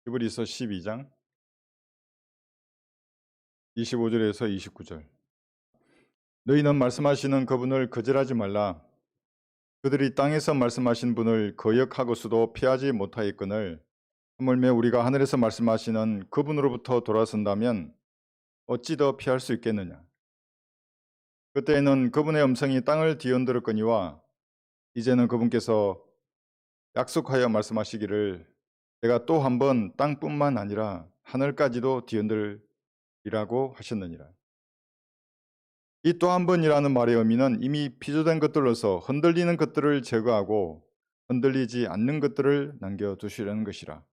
히브리서 12장 25절에서 29절. 너희는 말씀하시는 그분을 거절하지 말라. 그들이 땅에서 말씀하신 분을 거역하고서도 피하지 못하였거늘 하물며 우리가 하늘에서 말씀하시는 그분으로부터 돌아선다면 어찌 더 피할 수 있겠느냐. 그때에는 그분의 음성이 땅을 뒤흔들었거니와 이제는 그분께서 약속하여 말씀하시기를 내가 또 한 번 땅뿐만 아니라 하늘까지도 뒤흔들리라고 하셨느니라. 이 또 한 번이라는 말의 의미는 이미 피조된 것들로서 흔들리는 것들을 제거하고 흔들리지 않는 것들을 남겨두시려는 것이라.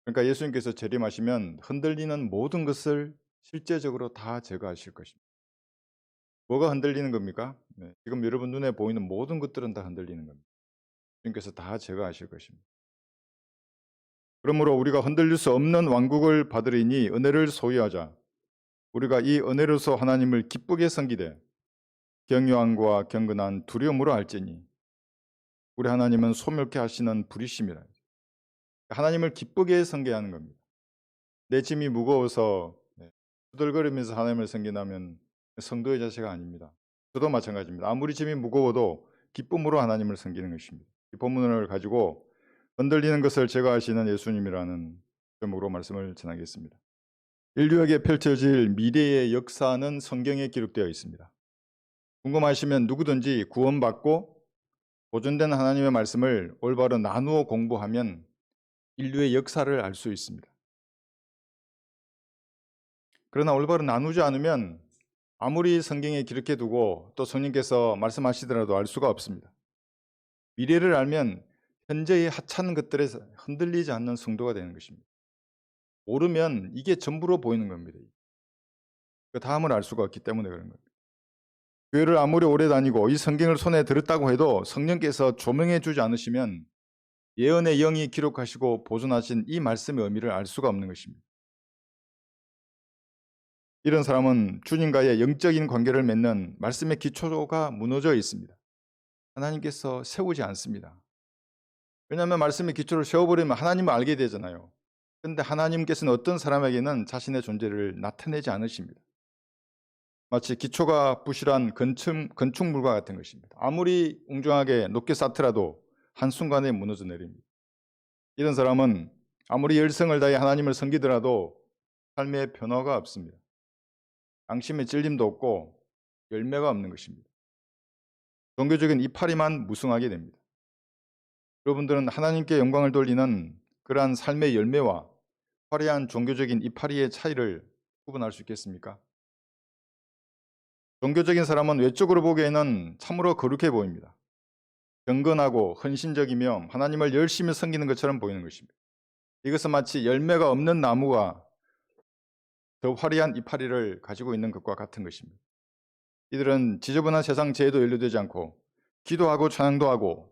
그러니까 예수님께서 재림하시면 흔들리는 모든 것을 실제적으로 다 제거하실 것입니다. 뭐가 흔들리는 겁니까? 지금 여러분 눈에 보이는 모든 것들은 다 흔들리는 겁니다. 예수님께서 다 제거하실 것입니다. 그러므로 우리가 흔들릴 수 없는 왕국을 받으리니 은혜를 소유하자. 우리가 이 은혜로서 하나님을 기쁘게 섬기되 경외함과 경건한 두려움으로 할지니 우리 하나님은 소멸케 하시는 불이심이라. 하나님을 기쁘게 섬겨야 하는 겁니다. 내 짐이 무거워서 후들거리면서 하나님을 섬긴다면 성도의 자세가 아닙니다. 저도 마찬가지입니다. 아무리 짐이 무거워도 기쁨으로 하나님을 섬기는 것입니다. 이 본문을 가지고 흔들리는 것을 제거하시는 예수님이라는 제목으로 말씀을 전하겠습니다. 인류에게 펼쳐질 미래의 역사는 성경에 기록되어 있습니다. 궁금하시면 누구든지 구원받고 보존된 하나님의 말씀을 올바로 나누어 공부하면 인류의 역사를 알 수 있습니다. 그러나 올바로 나누지 않으면 아무리 성경에 기록해 두고 또 성령께서 말씀하시더라도 알 수가 없습니다. 미래를 알면 현재의 하찮은 것들에 흔들리지 않는 성도가 되는 것입니다. 모르면 이게 전부로 보이는 겁니다. 그 다음을 알 수가 없기 때문에 그런 겁니다. 교회를 아무리 오래 다니고 이 성경을 손에 들었다고 해도 성령께서 조명해 주지 않으시면 예언의 영이 기록하시고 보존하신 이 말씀의 의미를 알 수가 없는 것입니다. 이런 사람은 주님과의 영적인 관계를 맺는 말씀의 기초가 무너져 있습니다. 하나님께서 세우지 않습니다. 왜냐하면 말씀의 기초를 세워버리면 하나님을 알게 되잖아요. 그런데 하나님께서는 어떤 사람에게는 자신의 존재를 나타내지 않으십니다. 마치 기초가 부실한 건축물과 같은 것입니다. 아무리 웅장하게 높게 쌓더라도 한순간에 무너져 내립니다. 이런 사람은 아무리 열성을 다해 하나님을 섬기더라도 삶의 변화가 없습니다. 양심의 찔림도 없고 열매가 없는 것입니다. 종교적인 이파리만 무성하게 됩니다. 여러분들은 하나님께 영광을 돌리는 그러한 삶의 열매와 화려한 종교적인 이파리의 차이를 구분할 수 있겠습니까? 종교적인 사람은 외적으로 보기에는 참으로 거룩해 보입니다. 경건하고 헌신적이며 하나님을 열심히 섬기는 것처럼 보이는 것입니다. 이것은 마치 열매가 없는 나무가 더 화려한 이파리를 가지고 있는 것과 같은 것입니다. 이들은 지저분한 세상 죄에도 연루되지 않고 기도하고 찬양도 하고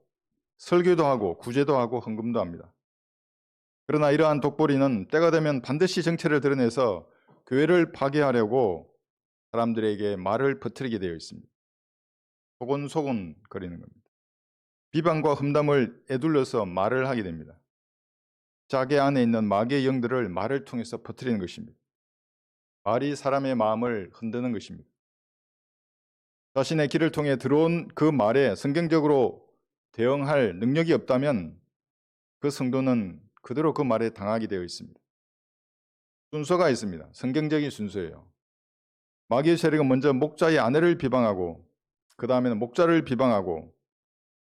설교도 하고 구제도 하고 헌금도 합니다. 그러나 이러한 독보리는 때가 되면 반드시 정체를 드러내서 교회를 파괴하려고 사람들에게 말을 퍼뜨리게 되어 있습니다. 소곤소곤 거리는 겁니다. 비방과 험담을 에둘러서 말을 하게 됩니다. 자기 안에 있는 마귀의 영들을 말을 통해서 퍼뜨리는 것입니다. 말이 사람의 마음을 흔드는 것입니다. 자신의 길을 통해 들어온 그 말에 성경적으로 대응할 능력이 없다면 그 성도는 그대로 그 말에 당하게 되어 있습니다. 순서가 있습니다. 성경적인 순서예요. 마귀의 세력은 먼저 목자의 아내를 비방하고 그 다음에는 목자를 비방하고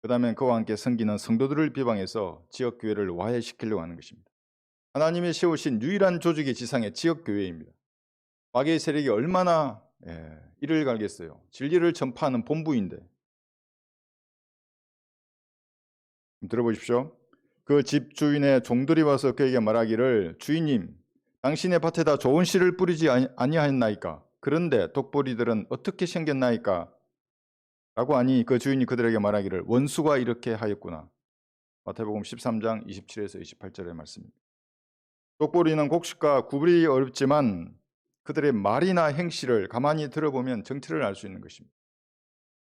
그 다음엔 그와 함께 섬기는 성도들을 비방해서 지역교회를 와해시키려고 하는 것입니다. 하나님이 세우신 유일한 조직이 지상의 지역교회입니다. 마귀의 세력이 얼마나 이를 갈겠어요. 진리를 전파하는 본부인데. 들어보십시오. 그 집 주인의 종들이 와서 그에게 말하기를 주인님 당신의 밭에다 좋은 씨를 뿌리지 아니하였나이까? 그런데 독보리들은 어떻게 생겼나이까? 라고 하니 그 주인이 그들에게 말하기를 원수가 이렇게 하였구나. 마태복음 13장 27에서 28절의 말씀입니다. 독보리는 곡식과 구분이 어렵지만 그들의 말이나 행실을 가만히 들어보면 정체를 알 수 있는 것입니다.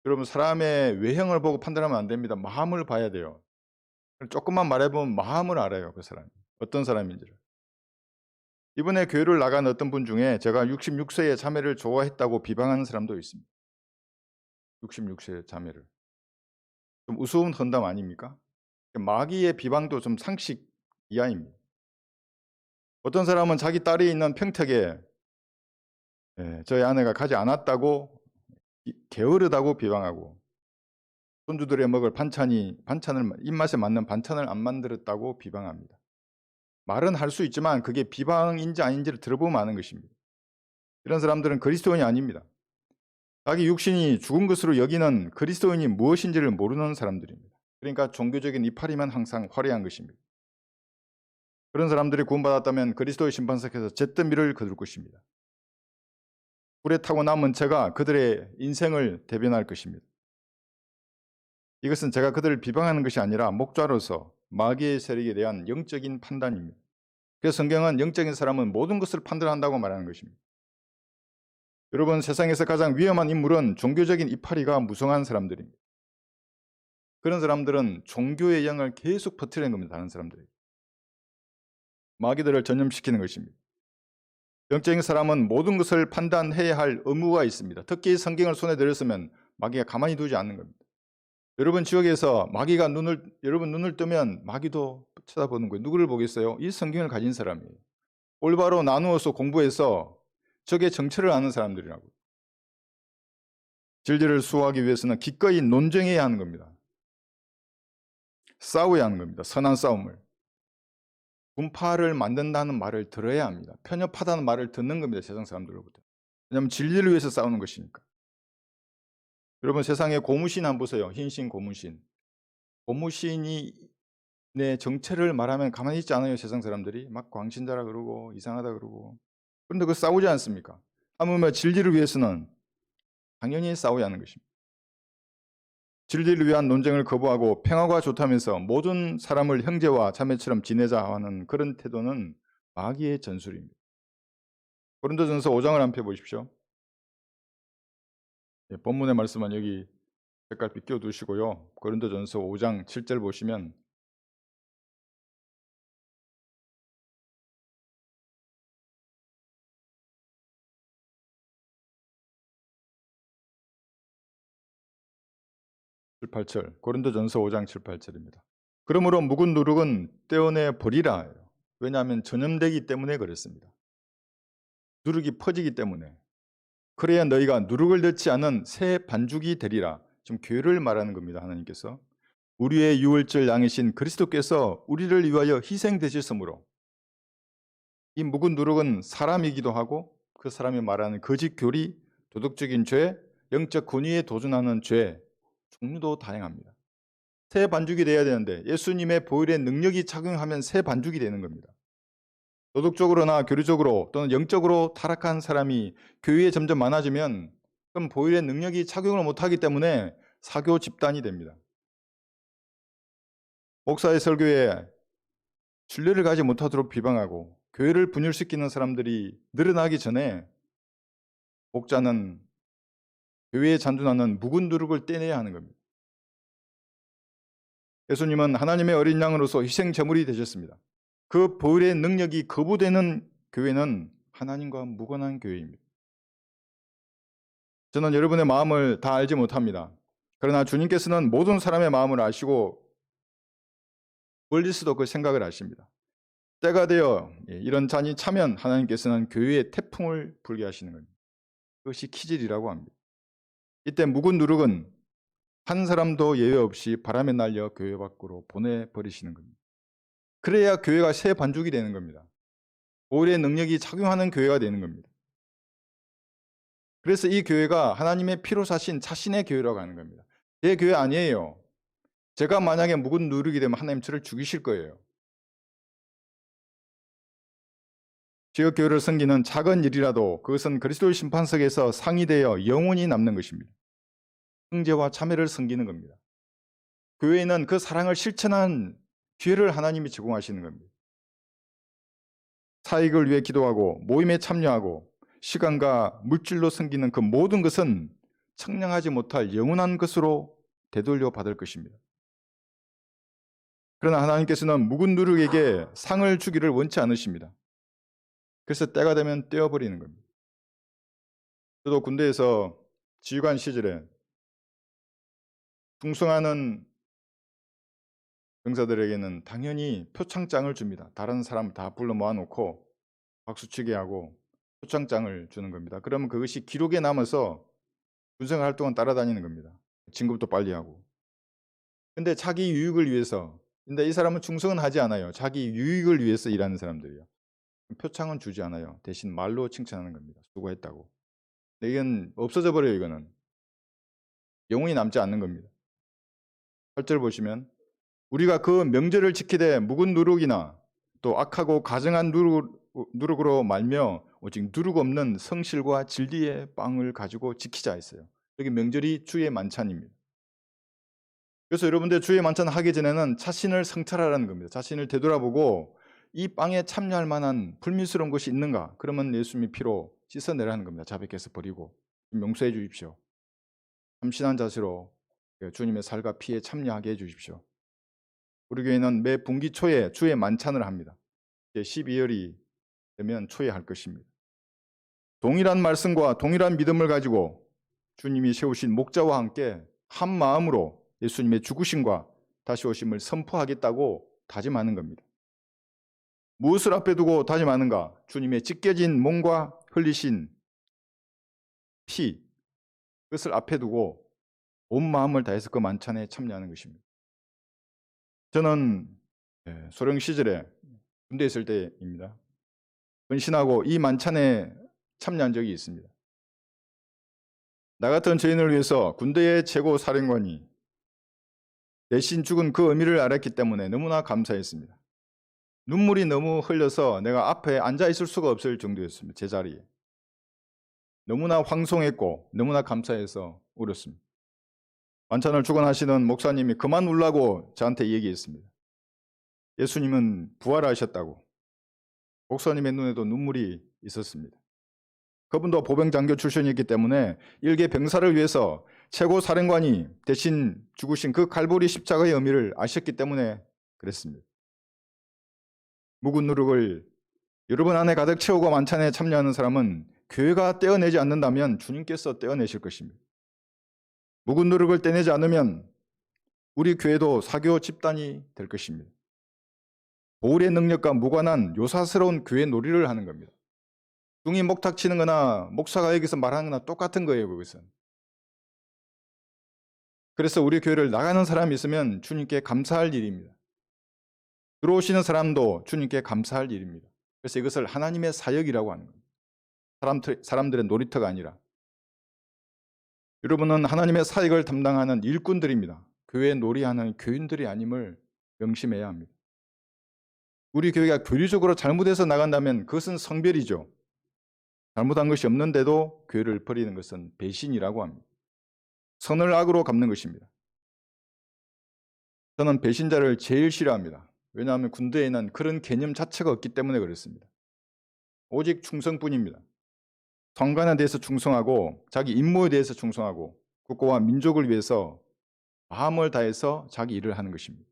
여러분 사람의 외형을 보고 판단하면 안 됩니다. 마음을 봐야 돼요. 조금만 말해보면 마음을 알아요. 그 사람이. 어떤 사람인지를. 이번에 교회를 나간 어떤 분 중에 제가 66세의 자매를 좋아했다고 비방하는 사람도 있습니다. 66세 자매를. 좀 우스운 헌담 아닙니까? 마귀의 비방도 좀 상식 이하입니다. 어떤 사람은 자기 딸이 있는 평택에 저희 아내가 가지 않았다고 게으르다고 비방하고, 손주들의 먹을 반찬을 입맛에 맞는 반찬을 안 만들었다고 비방합니다. 말은 할 수 있지만 그게 비방인지 아닌지를 들어보면 아는 것입니다. 이런 사람들은 그리스도인이 아닙니다. 자기 육신이 죽은 것으로 여기는 그리스도인이 무엇인지를 모르는 사람들입니다. 그러니까 종교적인 이파리만 항상 화려한 것입니다. 그런 사람들이 구원받았다면 그리스도의 심판석에서 잿더미를 거둘 것입니다. 불에 타고 남은 제가 그들의 인생을 대변할 것입니다. 이것은 제가 그들을 비방하는 것이 아니라 목자로서 마귀의 세력에 대한 영적인 판단입니다. 그래서 성경은 영적인 사람은 모든 것을 판단한다고 말하는 것입니다. 여러분, 세상에서 가장 위험한 인물은 종교적인 이파리가 무성한 사람들입니다. 그런 사람들은 종교의 영을 계속 퍼뜨리는 겁니다. 다른 사람들에게. 마귀들을 전염시키는 것입니다. 영적인 사람은 모든 것을 판단해야 할 의무가 있습니다. 특히 성경을 손에 들었으면 마귀가 가만히 두지 않는 겁니다. 여러분 지역에서 마귀가 여러분 눈을 뜨면 마귀도 쳐다보는 거예요. 누구를 보겠어요? 이 성경을 가진 사람이에요. 올바로 나누어서 공부해서 적의 정체를 아는 사람들이라고. 진리를 수호하기 위해서는 기꺼이 논쟁해야 하는 겁니다. 싸워야 하는 겁니다. 선한 싸움을. 분파를 만든다는 말을 들어야 합니다. 편협하다는 말을 듣는 겁니다. 세상 사람들로부터. 왜냐하면 진리를 위해서 싸우는 것이니까. 여러분 세상에 고무신 한번 보세요. 흰신 고무신. 고무신이 내 정체를 말하면 가만히 있지 않아요. 세상 사람들이 막 광신자라 그러고 이상하다 그러고. 그런데 그 싸우지 않습니까? 하물며 진리를 위해서는 당연히 싸워야 하는 것입니다. 진리를 위한 논쟁을 거부하고 평화가 좋다면서 모든 사람을 형제와 자매처럼 지내자 하는 그런 태도는 마귀의 전술입니다. 고린도전서 5장을 한번 펴보십시오. 본문의 말씀은 여기 색깔빛 띄워두시고요. 고린도전서 5장 7절 보시면 고린도전서 5장 7, 8절입니다. 그러므로 묵은 누룩은 떼어내 버리라. 왜냐하면 전염되기 때문에 그렇습니다. 누룩이 퍼지기 때문에. 그래야 너희가 누룩을 넣지 않은 새 반죽이 되리라. 지금 교회를 말하는 겁니다. 하나님께서. 우리의 유월절 양이신 그리스도께서 우리를 위하여 희생되셨으므로 이 묵은 누룩은 사람이기도 하고 그 사람이 말하는 거짓 교리, 도덕적인 죄, 영적 권위에 도전하는 죄, 종류도 다양합니다. 새 반죽이 돼야 되는데 예수님의 보혈의 능력이 작용하면 새 반죽이 되는 겁니다. 도덕적으로나 교리적으로 또는 영적으로 타락한 사람이 교회에 점점 많아지면 그럼 보혈의 능력이 작용을 못하기 때문에 사교 집단이 됩니다. 목사의 설교에 신뢰를 가지 못하도록 비방하고 교회를 분열시키는 사람들이 늘어나기 전에 목자는 교회에 잔존하는 묵은 누룩을 떼내야 하는 겁니다. 예수님은 하나님의 어린 양으로서 희생 제물이 되셨습니다. 그 보혈의 능력이 거부되는 교회는 하나님과 무관한 교회입니다. 저는 여러분의 마음을 다 알지 못합니다. 그러나 주님께서는 모든 사람의 마음을 아시고 멀리서도 그 생각을 아십니다. 때가 되어 이런 잔이 차면 하나님께서는 교회에 태풍을 불게 하시는 겁니다. 그것이 키질이라고 합니다. 이때 묵은 누룩은 한 사람도 예외 없이 바람에 날려 교회 밖으로 보내버리시는 겁니다. 그래야 교회가 새 반죽이 되는 겁니다. 보혈의 능력이 작용하는 교회가 되는 겁니다. 그래서 이 교회가 하나님의 피로 사신 자신의 교회라고 하는 겁니다. 제 교회 아니에요. 제가 만약에 묵은 누룩이 되면 하나님 저를 죽이실 거예요. 지역교회를 섬기는 작은 일이라도 그것은 그리스도의 심판석에서 상이되어 영원히 남는 것입니다. 형제와 자매를 섬기는 겁니다. 교회에는 그 사랑을 실천한 기회를 하나님이 제공하시는 겁니다. 사익을 위해 기도하고 모임에 참여하고 시간과 물질로 섬기는 그 모든 것은 청량하지 못할 영원한 것으로 되돌려 받을 것입니다. 그러나 하나님께서는 묵은 누룩에게 상을 주기를 원치 않으십니다. 그래서 때가 되면 떼어버리는 겁니다. 저도 군대에서 지휘관 시절에 충성하는 병사들에게는 당연히 표창장을 줍니다. 다른 사람 다 불러 모아놓고 박수치게 하고 표창장을 주는 겁니다. 그러면 그것이 기록에 남아서 군생활 동안 따라다니는 겁니다. 진급도 빨리 하고. 근데 자기 유익을 위해서, 근데 이 사람은 충성은 하지 않아요. 자기 유익을 위해서 일하는 사람들이요. 표창은 주지 않아요. 대신 말로 칭찬하는 겁니다. 수고했다고. 근데 이건 없어져 버려요. 이거는 영혼이 남지 않는 겁니다. 8절 보시면 우리가 그 명절을 지키되 묵은 누룩이나 또 악하고 가증한 누룩으로 말며 오직 누룩 없는 성실과 진리의 빵을 가지고 지키자 했어요. 여기 명절이 주의 만찬입니다. 그래서 여러분들 주의 만찬 하기 전에는 자신을 성찰하라는 겁니다. 자신을 되돌아보고 이 빵에 참여할 만한 불미스러운 것이 있는가? 그러면 예수님이 피로 씻어내라는 겁니다. 자백해서 버리고 용서해 주십시오. 참신한 자세로 주님의 살과 피에 참여하게 해 주십시오. 우리 교회는 매 분기 초에 주의 만찬을 합니다. 12월이 되면 초에 할 것입니다. 동일한 말씀과 동일한 믿음을 가지고 주님이 세우신 목자와 함께 한 마음으로 예수님의 죽으심과 다시 오심을 선포하겠다고 다짐하는 겁니다. 무엇을 앞에 두고 다짐하는가? 주님의 찢겨진 몸과 흘리신 피, 그것을 앞에 두고 온 마음을 다해서 그 만찬에 참여하는 것입니다. 저는 소령 시절에 군대에 있을 때입니다. 헌신하고 이 만찬에 참여한 적이 있습니다. 나 같은 죄인을 위해서 군대의 최고 사령관이 대신 죽은 그 의미를 알았기 때문에 너무나 감사했습니다. 눈물이 너무 흘려서 내가 앞에 앉아 있을 수가 없을 정도였습니다. 제 자리에. 너무나 황송했고 너무나 감사해서 울었습니다. 만찬을 주관하시는 목사님이 그만 울라고 저한테 얘기했습니다. 예수님은 부활하셨다고. 목사님의 눈에도 눈물이 있었습니다. 그분도 보병장교 출신이었기 때문에 일개 병사를 위해서 최고 사령관이 대신 죽으신 그 갈보리 십자가의 의미를 아셨기 때문에 그랬습니다. 묵은 누룩을 여러분 안에 가득 채우고 만찬에 참여하는 사람은 교회가 떼어내지 않는다면 주님께서 떼어내실 것입니다. 묵은 누룩을 떼내지 않으면 우리 교회도 사교 집단이 될 것입니다. 보울의 능력과 무관한 요사스러운 교회 놀이를 하는 겁니다. 중이 목탁 치는 거나 목사가 여기서 말하는 거나 똑같은 거예요. 그것은. 그래서 우리 교회를 나가는 사람이 있으면 주님께 감사할 일입니다. 들어오시는 사람도 주님께 감사할 일입니다. 그래서 이것을 하나님의 사역이라고 하는 겁니다. 사람들의 놀이터가 아니라. 여러분은 하나님의 사역을 담당하는 일꾼들입니다. 교회 놀이하는 교인들이 아님을 명심해야 합니다. 우리 교회가 교리적으로 잘못해서 나간다면 그것은 성별이죠. 잘못한 것이 없는데도 교회를 버리는 것은 배신이라고 합니다. 선을 악으로 갚는 것입니다. 저는 배신자를 제일 싫어합니다. 왜냐하면 군대에는 그런 개념 자체가 없기 때문에 그렇습니다. 오직 충성뿐입니다. 성관에 대해서 충성하고 자기 임무에 대해서 충성하고 국가와 민족을 위해서 마음을 다해서 자기 일을 하는 것입니다.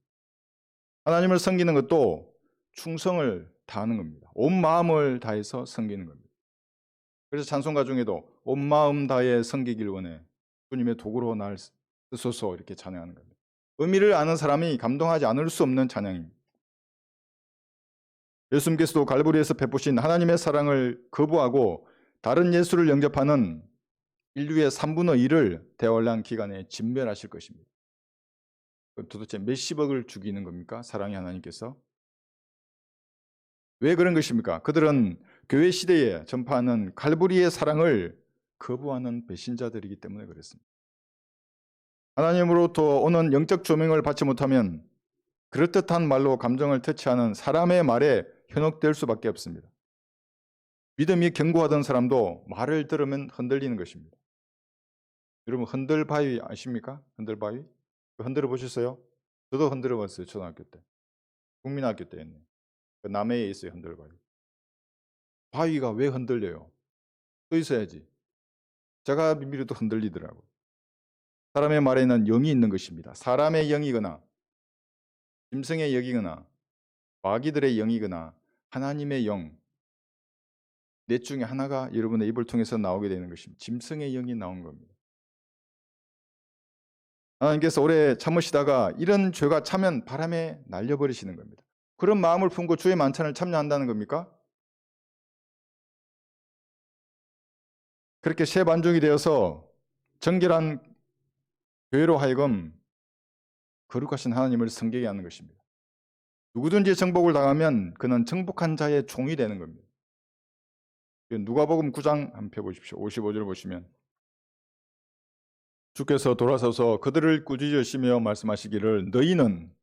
하나님을 섬기는 것도 충성을 다하는 겁니다. 온 마음을 다해서 섬기는 겁니다. 그래서 찬송가 중에도 온 마음 다해 섬기길 원해 주님의 도구로 날 쓰소서 이렇게 찬양하는 겁니다. 의미를 아는 사람이 감동하지 않을 수 없는 찬양입니다. 예수님께서도 갈보리에서 베푸신 하나님의 사랑을 거부하고 다른 예수를 영접하는 인류의 3분의 1을 대환란 기간에 진멸하실 것입니다. 도대체 몇십억을 죽이는 겁니까? 사랑의 하나님께서. 왜 그런 것입니까? 그들은 교회 시대에 전파하는 갈보리의 사랑을 거부하는 배신자들이기 때문에 그렇습니다. 하나님으로부터 오는 영적 조명을 받지 못하면 그럴듯한 말로 감정을 터치하는 사람의 말에 현혹될 수밖에 없습니다. 믿음이 견고하던 사람도 말을 들으면 흔들리는 것입니다. 여러분 흔들바위 아십니까? 흔들바위? 흔들어 보셨어요? 저도 흔들어 봤어요. 초등학교 때. 국민학교 때 했네. 그 남해에 있어요. 흔들바위. 바위가 왜 흔들려요? 서 있어야지. 제가 비밀도 흔들리더라고요. 사람의 말에는 영이 있는 것입니다. 사람의 영이거나 짐승의 영이거나 마귀들의 영이거나 하나님의 영, 넷 중에 하나가 여러분의 입을 통해서 나오게 되는 것입니다. 짐승의 영이 나온 겁니다. 하나님께서 오래 참으시다가 이런 죄가 차면 바람에 날려버리시는 겁니다. 그런 마음을 품고 주의 만찬을 참여한다는 겁니까? 그렇게 새 반죽이 되어서 정결한 교회로 하여금 거룩하신 하나님을 섬기게 하는 것입니다. 누구든지 정복을 당하면 그는 정복한 자의 종이 되는 겁니다. 누가복음 9장 한번 펴보십시오. 55절 보시면 주께서 돌아서서 그들을 꾸짖으시며 말씀하시기를 너희는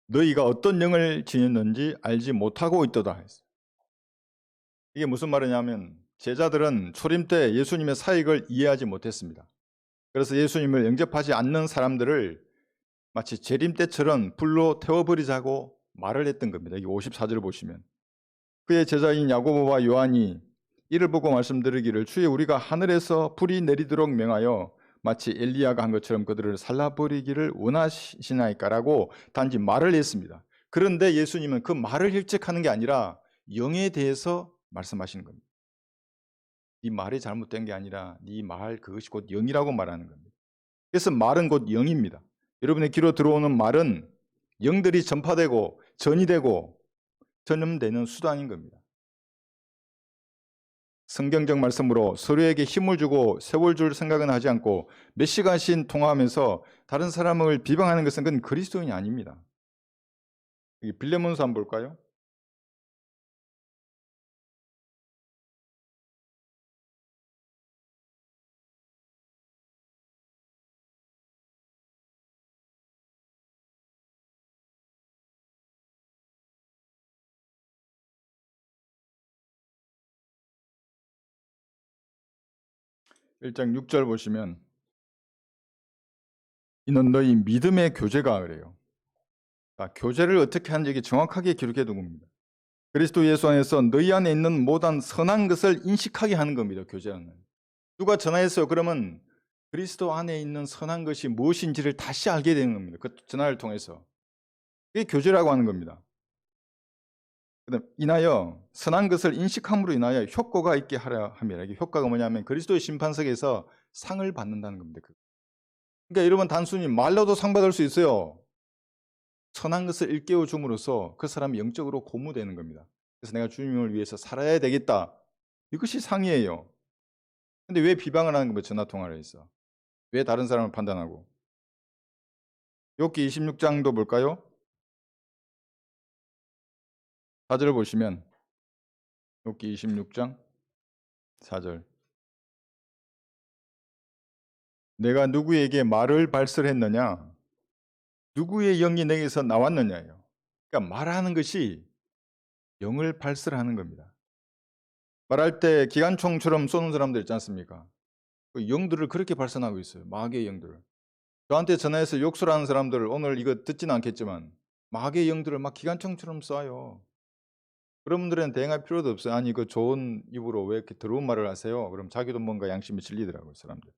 너희가 어떤 영을 지녔는지 알지 못하고 있도다 했어요. 이게 무슨 말이냐면 제자들은 초림 때 예수님의 사역을 이해하지 못했습니다. 그래서 예수님을 영접하지 않는 사람들을 마치 재림 때처럼 불로 태워버리자고 말을 했던 겁니다. 여기 54절 보시면 그의 제자인 야고보와 요한이 이를 보고 말씀드리기를 주의 우리가 하늘에서 불이 내리도록 명하여 마치 엘리야가 한 것처럼 그들을 살라버리기를 원하시나이까라고 단지 말을 했습니다. 그런데 예수님은 그 말을 일찍하는 게 아니라 영에 대해서 말씀하시는 겁니다. 네 말이 잘못된 게 아니라 네 말 그것이 곧 영이라고 말하는 겁니다. 그래서 말은 곧 영입니다. 여러분의 귀로 들어오는 말은 영들이 전파되고 전이되고 전염되는 수단인 겁니다. 성경적 말씀으로 서로에게 힘을 주고 세월 줄 생각은 하지 않고 몇 시간씩 통화하면서 다른 사람을 비방하는 것은 그건 그리스도인이 아닙니다. 빌레몬서 한번 볼까요? 1장 6절 보시면 이는 너희 믿음의 교제가 그래요. 교제를 어떻게 하는지 정확하게 기록해 둔 겁니다. 그리스도 예수 안에서 너희 안에 있는 모든 선한 것을 인식하게 하는 겁니다. 교제는. 누가 전화했어요. 그러면 그리스도 안에 있는 선한 것이 무엇인지를 다시 알게 되는 겁니다. 그 전화를 통해서. 그게 교제라고 하는 겁니다. 그다음 인하여 선한 것을 인식함으로 인하여 효과가 있게 하려 함이라. 이게 효과가 뭐냐면 그리스도의 심판석에서 상을 받는다는 겁니다. 그러니까 여러분 단순히 말로도 상 받을 수 있어요. 선한 것을 일깨워 줌으로써 그 사람이 영적으로 고무되는 겁니다. 그래서 내가 주님을 위해서 살아야 되겠다. 이것이 상이에요. 근데 왜 비방을 하는 거예요? 전화 통화를 해서. 왜 다른 사람을 판단하고? 욥기 26장도 볼까요? 4절 보시면 욥기 26장 4절 내가 누구에게 말을 발설했느냐? 누구의 영이 내게서 나왔느냐요? 그러니까 말하는 것이 영을 발설하는 겁니다. 말할 때 기관총처럼 쏘는 사람들 있지 않습니까? 그 영들을 그렇게 발산하고 있어요. 마귀의 영들을. 저한테 전화해서 욕설하는 사람들 오늘 이거 듣지는 않겠지만 마귀의 영들을 막 기관총처럼 쏴요. 그런 분들은 대응할 필요도 없어요. 아니 그 좋은 입으로 왜 이렇게 더러운 말을 하세요? 그럼 자기도 뭔가 양심이 질리더라고요. 사람들.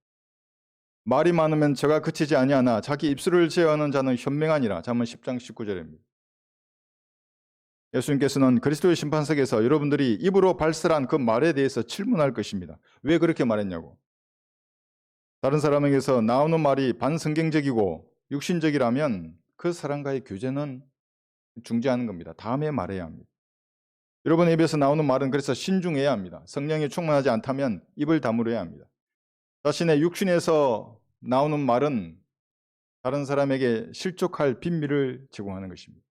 말이 많으면 저가 그치지 아니하나 자기 입술을 제어하는 자는 현명하니라. 잠언 10장 19절입니다. 예수님께서는 그리스도의 심판석에서 여러분들이 입으로 발설한 그 말에 대해서 질문할 것입니다. 왜 그렇게 말했냐고. 다른 사람에게서 나오는 말이 반성경적이고 육신적이라면 그 사람과의 교제는 중지하는 겁니다. 다음에 말해야 합니다. 여러분의 입에서 나오는 말은 그래서 신중해야 합니다. 성령이 충만하지 않다면 입을 다물어야 합니다. 자신의 육신에서 나오는 말은 다른 사람에게 실족할 빈미를 제공하는 것입니다.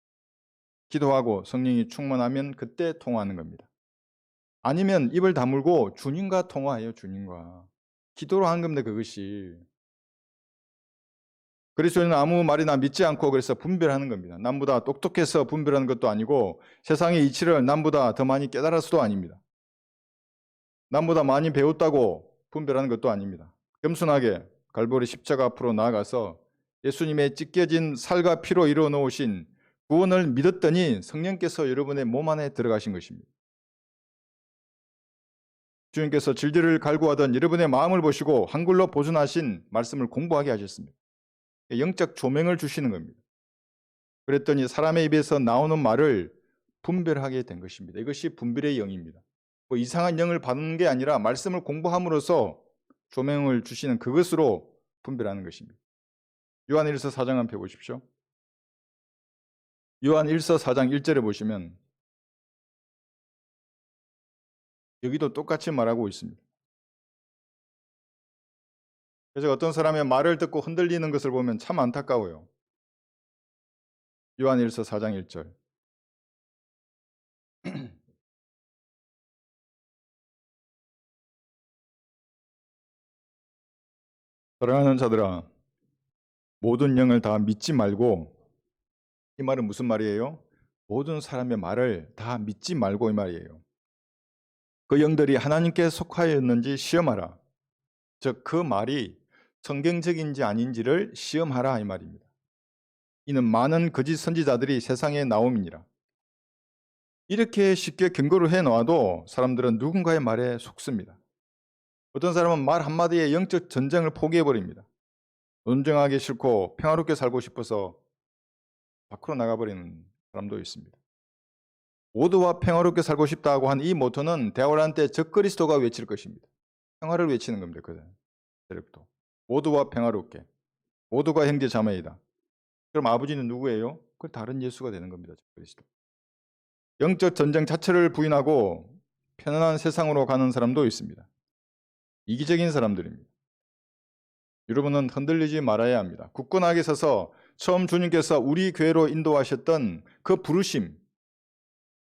기도하고 성령이 충만하면 그때 통화하는 겁니다. 아니면 입을 다물고 주님과 통화해요. 주님과. 기도로 하는 겁니다. 그것이. 그리스도인은 아무 말이나 믿지 않고 그래서 분별하는 겁니다. 남보다 똑똑해서 분별하는 것도 아니고 세상의 이치를 남보다 더 많이 깨달아서도 아닙니다. 남보다 많이 배웠다고 분별하는 것도 아닙니다. 겸손하게 갈보리 십자가 앞으로 나아가서 예수님의 찢겨진 살과 피로 이루어 놓으신 구원을 믿었더니 성령께서 여러분의 몸 안에 들어가신 것입니다. 주님께서 질질을 갈구하던 여러분의 마음을 보시고 한글로 보존하신 말씀을 공부하게 하셨습니다. 영적 조명을 주시는 겁니다. 그랬더니 사람의 입에서 나오는 말을 분별하게 된 것입니다. 이것이 분별의 영입니다. 뭐 이상한 영을 받는 게 아니라 말씀을 공부함으로써 조명을 주시는 그것으로 분별하는 것입니다. 요한 1서 4장 한번 펴보십시오. 요한 1서 4장 1절에 보시면 여기도 똑같이 말하고 있습니다. 그래서 어떤 사람의 말을 듣고 흔들리는 것을 보면 참 안타까워요. 요한 1서 4장 1절. 사랑하는 자들아, 모든 영을 다 믿지 말고, 이 말은 무슨 말이에요? 모든 사람의 말을 다 믿지 말고 이 말이에요. 그 영들이 하나님께 속하였는지 시험하라. 즉 그 말이 성경적인지 아닌지를 시험하라 이 말입니다. 이는 많은 거짓 선지자들이 세상에 나옴이니라. 이렇게 쉽게 경고를 해놓아도 사람들은 누군가의 말에 속습니다. 어떤 사람은 말 한마디에 영적 전쟁을 포기해버립니다. 논쟁하기 싫고 평화롭게 살고 싶어서 밖으로 나가버리는 사람도 있습니다. 모두와 평화롭게 살고 싶다고 한 이 모토는 대화를 때 적그리스도가 외칠 것입니다. 평화를 외치는 겁니다. 세력도 모두와 평화롭게, 모두가 형제 자매이다. 그럼 아버지는 누구예요? 그 다른 예수가 되는 겁니다. 적그리스도. 영적 전쟁 자체를 부인하고 편안한 세상으로 가는 사람도 있습니다. 이기적인 사람들입니다. 여러분은 흔들리지 말아야 합니다. 굳건하게 서서 처음 주님께서 우리 교회로 인도하셨던 그 부르심,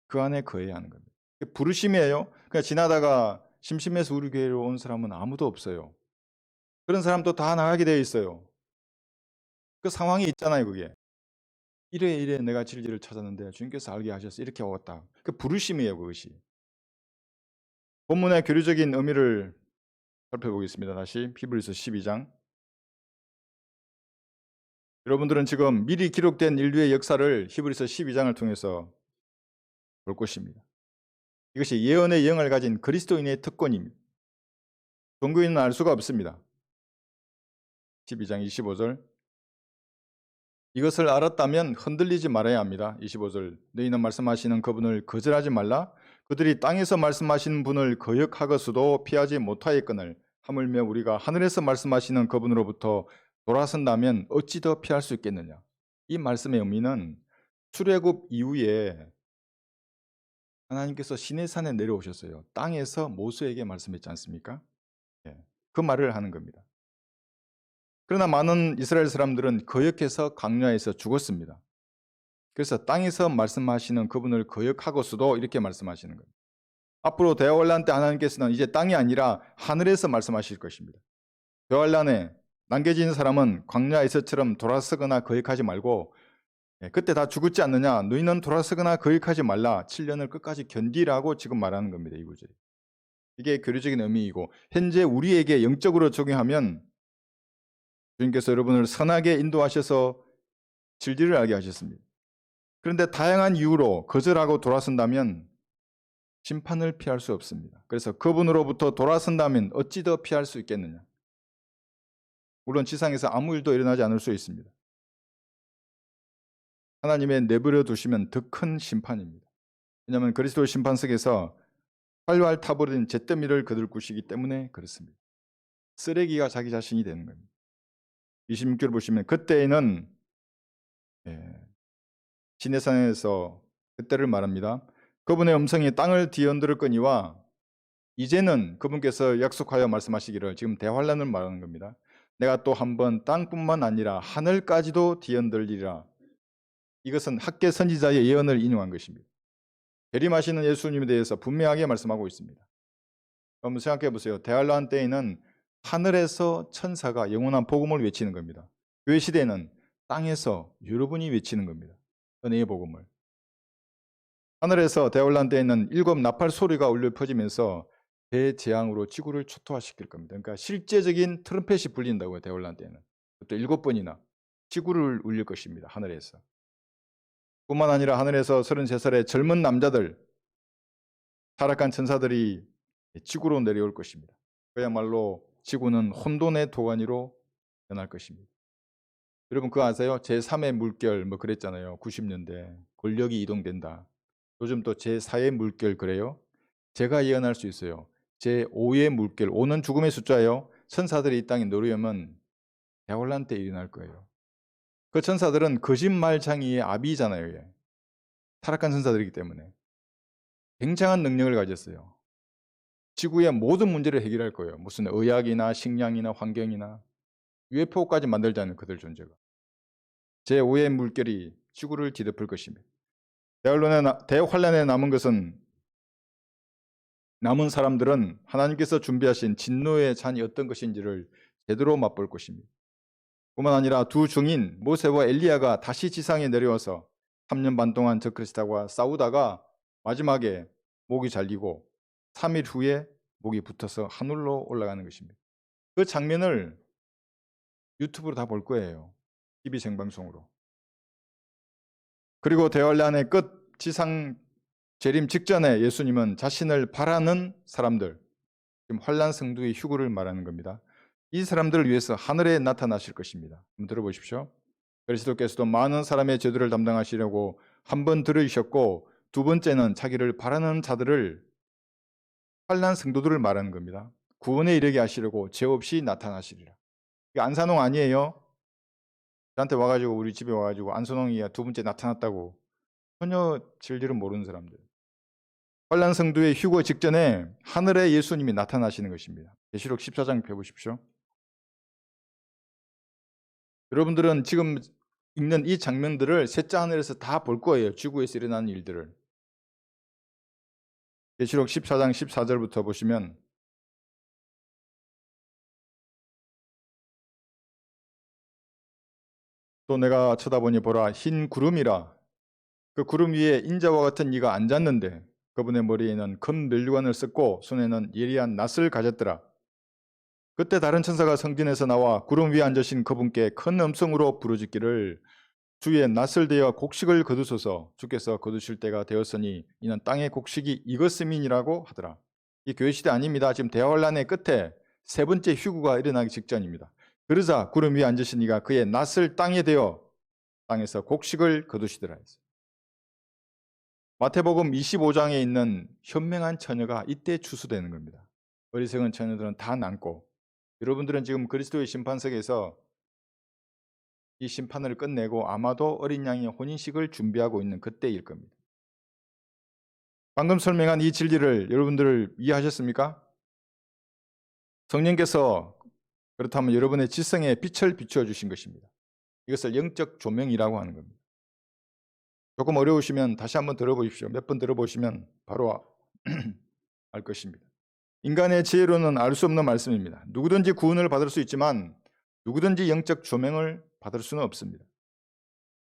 그 안에 거해야 하는 겁니다. 부르심이에요. 그냥 지나다가 심심해서 우리 교회로 온 사람은 아무도 없어요. 그런 사람도 다 나가게 되어 있어요. 그 상황이 있잖아요, 그게. 이래 내가 진리를 찾았는데 주님께서 알게 하셔서 이렇게 왔다. 그 부르심이에요, 그것이. 본문의 교류적인 의미를 살펴보겠습니다. 다시 히브리서 12장. 여러분들은 지금 미리 기록된 인류의 역사를 히브리서 12장을 통해서 볼 것입니다. 이것이 예언의 영을 가진 그리스도인의 특권입니다. 종교인은 알 수가 없습니다. 12장 25절. 이것을 알았다면 흔들리지 말아야 합니다. 25절. 너희는 말씀하시는 그분을 거절하지 말라. 그들이 땅에서 말씀하시는 분을 거역하고서도 피하지 못하였거늘 하물며 우리가 하늘에서 말씀하시는 그분으로부터 돌아선다면 어찌 더 피할 수 있겠느냐. 이 말씀의 의미는 출애굽 이후에 하나님께서 시내산에 내려오셨어요. 땅에서 모세에게 말씀했지 않습니까? 그 말을 하는 겁니다. 그러나 많은 이스라엘 사람들은 거역해서 광야에서 죽었습니다. 그래서 땅에서 말씀하시는 그분을 거역하고서도 이렇게 말씀하시는 겁니다. 앞으로 대환란 때 하나님께서는 이제 땅이 아니라 하늘에서 말씀하실 것입니다. 대환란에 남겨진 사람은 광야에서처럼 돌아서거나 거역하지 말고 그때 다 죽었지 않느냐, 너희는 돌아서거나 거역하지 말라, 7년을 끝까지 견디라고 지금 말하는 겁니다. 이 구절이. 이게 교리적인 의미이고 현재 우리에게 영적으로 적용하면 주님께서 여러분을 선하게 인도하셔서 진리를 알게 하셨습니다. 그런데 다양한 이유로 거절하고 돌아선다면 심판을 피할 수 없습니다. 그래서 그분으로부터 돌아선다면 어찌 더 피할 수 있겠느냐. 물론 지상에서 아무 일도 일어나지 않을 수 있습니다. 하나님의 내버려 두시면 더 큰 심판입니다. 왜냐하면 그리스도의 심판석에서 활활 타버린 잿더미를 거둘 것이기 때문에 그렇습니다. 쓰레기가 자기 자신이 되는 겁니다. 26절 보시면 그때에는 시내산에서 그때를 말합니다. 그분의 음성이 땅을 뒤흔들었거니와 이제는 그분께서 약속하여 말씀하시기를 지금 대환란을 말하는 겁니다. 내가 또 한 번 땅뿐만 아니라 하늘까지도 뒤흔들리라. 이것은 학계 선지자의 예언을 인용한 것입니다. 재림하시는 예수님에 대해서 분명하게 말씀하고 있습니다. 한번 생각해 보세요. 대환란 때에는 하늘에서 천사가 영원한 복음을 외치는 겁니다. 교회 시대에는 땅에서 여러분이 외치는 겁니다. 은혜의 복음을. 하늘에서 대환란 때에는 7 나팔 소리가 울려 퍼지면서 대재앙으로 지구를 초토화시킬 겁니다. 그러니까 실제적인 트럼펫이 불린다고요. 대환란 때는. 또 7번이나 지구를 울릴 것입니다. 하늘에서. 뿐만 아니라 하늘에서 33살의 젊은 남자들, 타락한 천사들이 지구로 내려올 것입니다. 그야말로 지구는 혼돈의 도가니로 변할 것입니다. 여러분 그거 아세요? 제3의 물결 뭐 그랬잖아요. 90년대. 권력이 이동된다. 요즘 또 제4의 물결 그래요? 제가 예언할 수 있어요. 제5의 물결, 5는 죽음의 숫자예요. 천사들이 이 땅에 노려면 대혼란 때 일어날 거예요. 그 천사들은 거짓말쟁이의 아비잖아요. 얘. 타락한 천사들이기 때문에 굉장한 능력을 가졌어요. 지구의 모든 문제를 해결할 거예요. 무슨 의학이나 식량이나 환경이나 UFO까지 만들자는 그들 존재가. 제5의 물결이 지구를 뒤덮을 것입니다. 대환란에 남은 것은 남은 사람들은 하나님께서 준비하신 진노의 잔이 어떤 것인지를 제대로 맛볼 것입니다. 뿐만 아니라 두 증인 모세와 엘리야가 다시 지상에 내려와서 3년 반 동안 적그리스도와 싸우다가 마지막에 목이 잘리고 3일 후에 목이 붙어서 하늘로 올라가는 것입니다. 그 장면을 유튜브로 다 볼 거예요. TV 생방송으로. 그리고 대환란의 끝 지상 재림 직전에 예수님은 자신을 바라는 사람들, 지금 환란 성도의 휴거를 말하는 겁니다. 이 사람들을 위해서 하늘에 나타나실 것입니다. 한번 들어보십시오. 그리스도께서도 많은 사람의 죄들을 담당하시려고 한 번 들으셨고 두 번째는 자기를 바라는 자들을 환난 성도들을 말하는 겁니다. 구원에 이르게 하시려고 죄 없이 나타나시리라. 이게 안산홍 아니에요. 저한테 와가지고 우리 집에 와가지고 안선홍이야 두 번째 나타났다고 전혀 진리를 모르는 사람들. 환난 성도의 휴거 직전에 하늘에 예수님이 나타나시는 것입니다. 계시록 14장 펴보십시오. 여러분들은 지금 읽는 이 장면들을 셋째 하늘에서 다 볼 거예요. 지구에서 일어나는 일들을. 계시록 14장 14절부터 보시면 또 내가 쳐다보니 보라 흰 구름이라 그 구름 위에 인자와 같은 이가 앉았는데 그분의 머리에는 금 면류관을 썼고 손에는 예리한 낫을 가졌더라. 그때 다른 천사가 성전에서 나와 구름 위에 앉으신 그분께 큰 음성으로 부르짖기를 주의 낫을 대어 곡식을 거두소서 주께서 거두실 때가 되었으니 이는 땅의 곡식이 익었음이니라고 하더라. 이 교회시대 아닙니다. 지금 대환란의 끝에 세 번째 휴구가 일어나기 직전입니다. 그러자 구름 위에 앉으신 이가 그의 낫을 땅에 대어 땅에서 곡식을 거두시더라 했어요. 마태복음 25장에 있는 현명한 처녀가 이때 추수되는 겁니다. 어리석은 처녀들은 다 남고 여러분들은 지금 그리스도의 심판석에서 이 심판을 끝내고 아마도 어린 양의 혼인식을 준비하고 있는 그때일 겁니다. 방금 설명한 이 진리를 여러분들 이해하셨습니까? 성령께서 그렇다면 여러분의 지성에 빛을 비추어 주신 것입니다. 이것을 영적 조명이라고 하는 겁니다. 조금 어려우시면 다시 한번 들어보십시오. 몇 번 들어보시면 바로 알 것입니다. 인간의 지혜로는 알 수 없는 말씀입니다. 누구든지 구원을 받을 수 있지만 누구든지 영적 조명을 받을 수는 없습니다.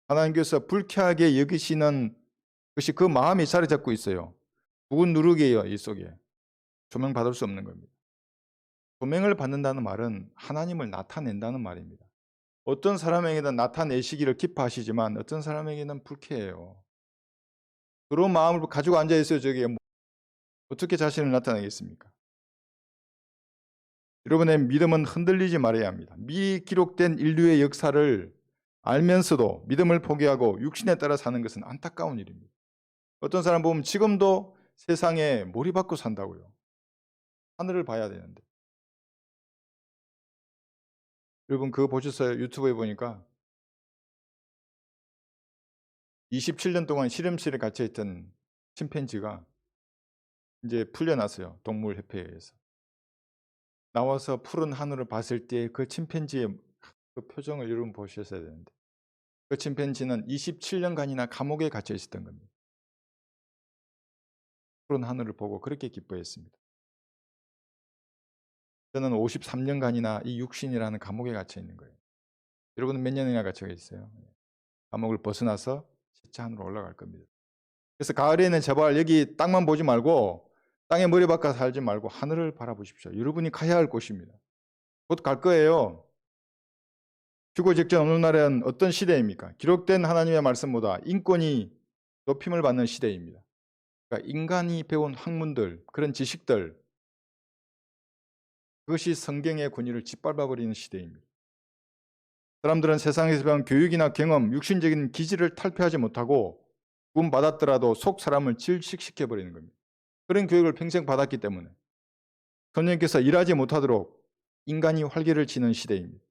하나님께서 불쾌하게 여기시는 것이 그 마음이 자리 잡고 있어요. 묵은 누룩이에요. 이 속에. 조명 받을 수 없는 겁니다. 조명을 받는다는 말은 하나님을 나타낸다는 말입니다. 어떤 사람에게는 나타내시기를 기뻐하시지만 어떤 사람에게는 불쾌해요. 그런 마음을 가지고 앉아있어요. 저기에 어떻게 자신을 나타내겠습니까? 여러분의 믿음은 흔들리지 말아야 합니다. 미리 기록된 인류의 역사를 알면서도 믿음을 포기하고 육신에 따라 사는 것은 안타까운 일입니다. 어떤 사람 보면 지금도 세상에 몰입받고 산다고요. 하늘을 봐야 되는데. 여러분 그거 보셨어요? 유튜브에 보니까 27년 동안 실험실에 갇혀있던 침팬지가 이제 풀려났어요. 동물협회에 의해서. 나와서 푸른 하늘을 봤을 때 그 침팬지의 그 표정을 여러분 보셨어야 되는데 그 침팬지는 27년간이나 감옥에 갇혀 있었던 겁니다. 푸른 하늘을 보고 그렇게 기뻐했습니다. 저는 53년간이나 이 육신이라는 감옥에 갇혀 있는 거예요. 여러분은 몇 년이나 갇혀 있어요? 감옥을 벗어나서 셋째 하늘로 올라갈 겁니다. 그래서 가을에는 제발 여기 땅만 보지 말고 땅에 머리 박아 살지 말고 하늘을 바라보십시오. 여러분이 가야 할 곳입니다. 곧 갈 거예요. 휴거 직전 어느 날은 어떤 시대입니까? 기록된 하나님의 말씀보다 인권이 높임을 받는 시대입니다. 그러니까 인간이 배운 학문들, 그런 지식들, 그것이 성경의 권위를 짓밟아버리는 시대입니다. 사람들은 세상에서 배운 교육이나 경험, 육신적인 기질을 탈피하지 못하고 구원받았더라도 속 사람을 질식시켜버리는 겁니다. 그런 교육을 평생 받았기 때문에 성령께서 일하지 못하도록 인간이 활개를 치는 시대입니다.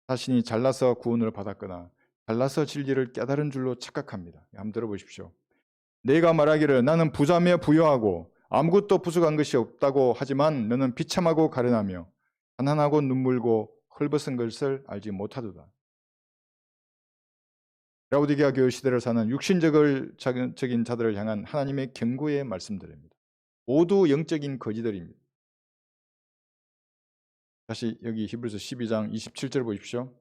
자신이 잘나서 구원을 받았거나 잘나서 진리를 깨달은 줄로 착각합니다. 한번 들어보십시오. 내가 말하기를 나는 부자며 부유하고 아무것도 부족한 것이 없다고 하지만 너는 비참하고 가련하며 가난하고 눈물고 헐벗은 것을 알지 못하도다. 라오디게아 교회 시대를 사는 육신적인 자들을 향한 하나님의 경고의 말씀들입니다. 모두 영적인 거지들입니다. 다시 여기 히브리서 12장 27절 보십시오.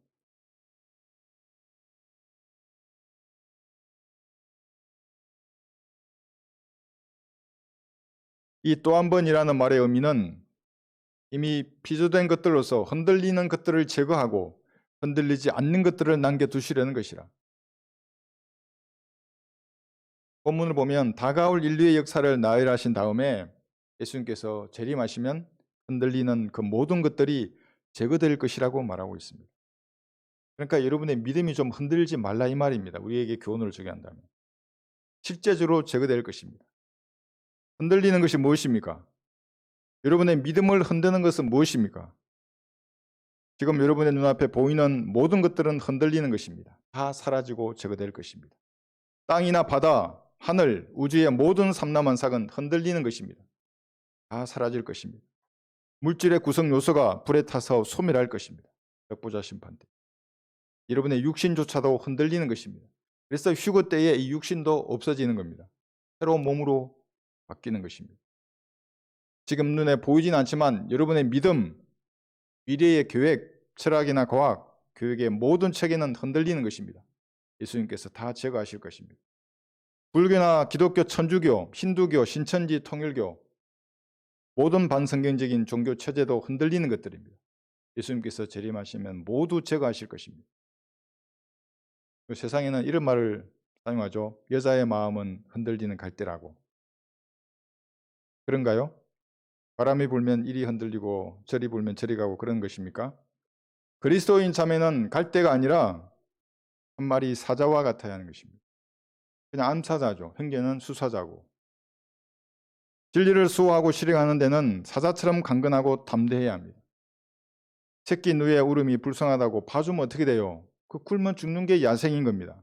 이 또 한 번이라는 말의 의미는 이미 피조된 것들로서 흔들리는 것들을 제거하고 흔들리지 않는 것들을 남겨두시려는 것이라. 본문을 보면 다가올 인류의 역사를 나열하신 다음에 예수님께서 재림하시면 흔들리는 그 모든 것들이 제거될 것이라고 말하고 있습니다. 그러니까 여러분의 믿음이 좀 흔들리지 말라 이 말입니다. 우리에게 교훈을 주게 한다면. 실제적으로 제거될 것입니다. 흔들리는 것이 무엇입니까? 여러분의 믿음을 흔드는 것은 무엇입니까? 지금 여러분의 눈앞에 보이는 모든 것들은 흔들리는 것입니다. 다 사라지고 제거될 것입니다. 땅이나 바다, 하늘, 우주의 모든 삼라만삭은 흔들리는 것입니다. 다 사라질 것입니다. 물질의 구성 요소가 불에 타서 소멸할 것입니다. 역보자 심판 때. 여러분의 육신조차도 흔들리는 것입니다. 그래서 휴거 때에 이 육신도 없어지는 겁니다. 새로운 몸으로 바뀌는 것입니다. 지금 눈에 보이진 않지만 여러분의 믿음, 미래의 계획, 철학이나 과학, 교육의 모든 체계는 흔들리는 것입니다. 예수님께서 다 제거하실 것입니다. 불교나 기독교, 천주교, 힌두교, 신천지, 통일교 모든 반성경적인 종교 체제도 흔들리는 것들입니다. 예수님께서 재림하시면 모두 제거하실 것입니다. 세상에는 이런 말을 사용하죠. 여자의 마음은 흔들리는 갈대라고. 그런가요? 바람이 불면 이리 흔들리고 저리 불면 저리 가고 그런 것입니까? 그리스도인 자매는 갈대가 아니라 한 마리 사자와 같아야 하는 것입니다. 그냥 암사자죠. 형제는 수사자고. 진리를 수호하고 실행하는 데는 사자처럼 강건하고 담대해야 합니다. 새끼 누에 울음이 불쌍하다고 봐주면 어떻게 돼요? 그 굶어 죽는 게 야생인 겁니다.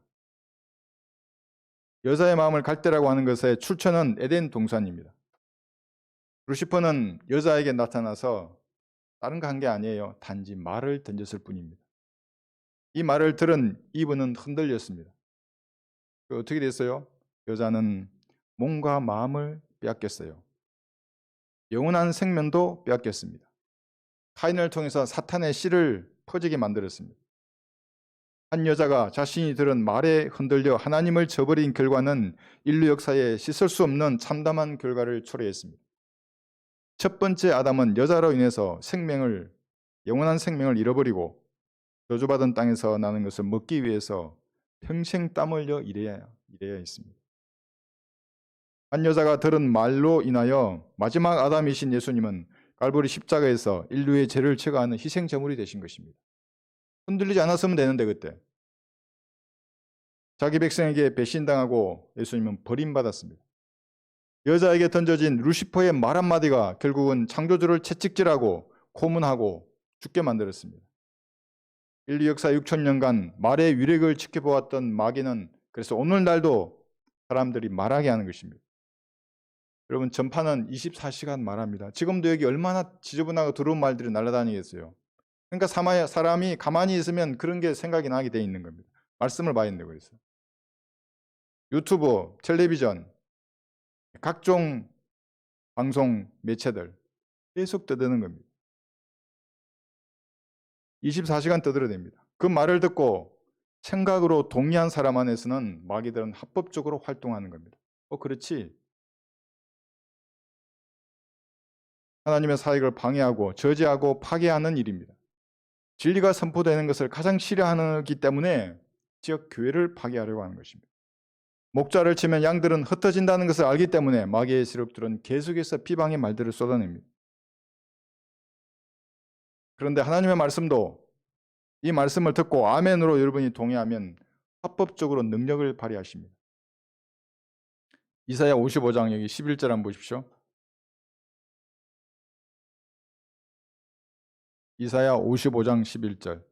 여자의 마음을 갈대라고 하는 것의 출처는 에덴 동산입니다. 루시퍼는 여자에게 나타나서 다른 거 한 게 아니에요. 단지 말을 던졌을 뿐입니다. 이 말을 들은 이브는 흔들렸습니다. 어떻게 됐어요? 여자는 몸과 마음을 빼앗겼어요. 영원한 생명도 빼앗겼습니다. 카인을 통해서 사탄의 씨를 퍼지게 만들었습니다. 한 여자가 자신이 들은 말에 흔들려 하나님을 저버린 결과는 인류 역사에 씻을 수 없는 참담한 결과를 초래했습니다. 첫 번째 아담은 여자로 인해서 영원한 생명을 잃어버리고 저주받은 땅에서 나는 것을 먹기 위해서 평생 땀 흘려 일해야 했습니다. 한 여자가 들은 말로 인하여 마지막 아담이신 예수님은 갈보리 십자가에서 인류의 죄를 제거하는 희생 제물이 되신 것입니다. 흔들리지 않았으면 되는데 그때 자기 백성에게 배신당하고 예수님은 버림받았습니다. 여자에게 던져진 루시퍼의 말 한마디가 결국은 창조주를 채찍질하고 고문하고 죽게 만들었습니다. 인류 역사 6,000년간 말의 위력을 지켜보았던 마귀는 그래서 오늘날도 사람들이 말하게 하는 것입니다. 여러분 전파는 24시간 말합니다. 지금도 여기 얼마나 지저분하고 더러운 말들이 날아다니겠어요. 그러니까 사람이 가만히 있으면 그런 게 생각이 나게 돼 있는 겁니다. 말씀을 봐야 된다고 그래서. 유튜브, 텔레비전, 각종 방송 매체들 계속 떠드는 겁니다. 24시간 떠들어댑니다. 그 말을 듣고 생각으로 동의한 사람 안에서는 마귀들은 합법적으로 활동하는 겁니다. 그렇지. 하나님의 사역을 방해하고 저지하고 파괴하는 일입니다. 진리가 선포되는 것을 가장 싫어하기 때문에 지역 교회를 파괴하려고 하는 것입니다. 목자를 치면 양들은 흩어진다는 것을 알기 때문에 마귀의 세력들은 계속해서 비방의 말들을 쏟아냅니다. 그런데 하나님의 말씀도 이 말씀을 듣고 아멘으로 여러분이 동의하면 합법적으로 능력을 발휘하십니다. 이사야 55장 여기 11절 한번 보십시오. 이사야 55장 11절.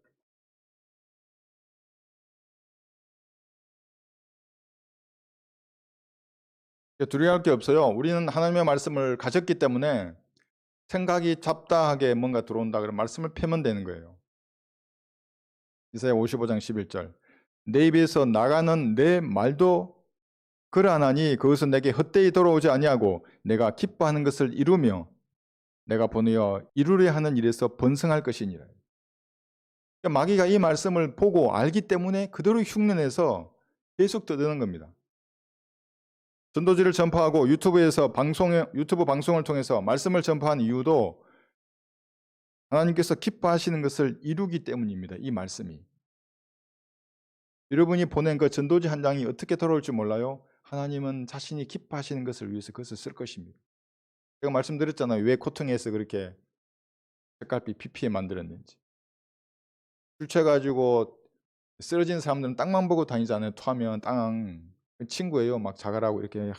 두려워할 게 없어요. 우리는 하나님의 말씀을 가졌기 때문에 생각이 잡다하게 뭔가 들어온다 그러면 말씀을 펴면 되는 거예요. 이사야 55장 11절. 내 입에서 나가는 내 말도 그러하나니 그것은 내게 헛되이 돌아오지 아니하고 내가 기뻐하는 것을 이루며 내가 보내어 이루려 하는 일에서 번성할 것이니라. 그러니까 마귀가 이 말씀을 보고 알기 때문에 그대로 흉내내서 계속 떠드는 겁니다. 전도지를 전파하고 유튜브 방송을 통해서 말씀을 전파한 이유도 하나님께서 기뻐하시는 것을 이루기 때문입니다. 이 말씀이. 여러분이 보낸 그 전도지 한 장이 어떻게 돌아올지 몰라요. 하나님은 자신이 기뻐하시는 것을 위해서 그것을 쓸 것입니다. 제가 말씀드렸잖아요. 왜 코퉁이에서 그렇게 색깔빛 PP에 만들었는지. 술 취해가지고 쓰러진 사람들은 땅만 보고 다니잖아요. 토하면 땅. 친구예요. 막 자갈하고 이렇게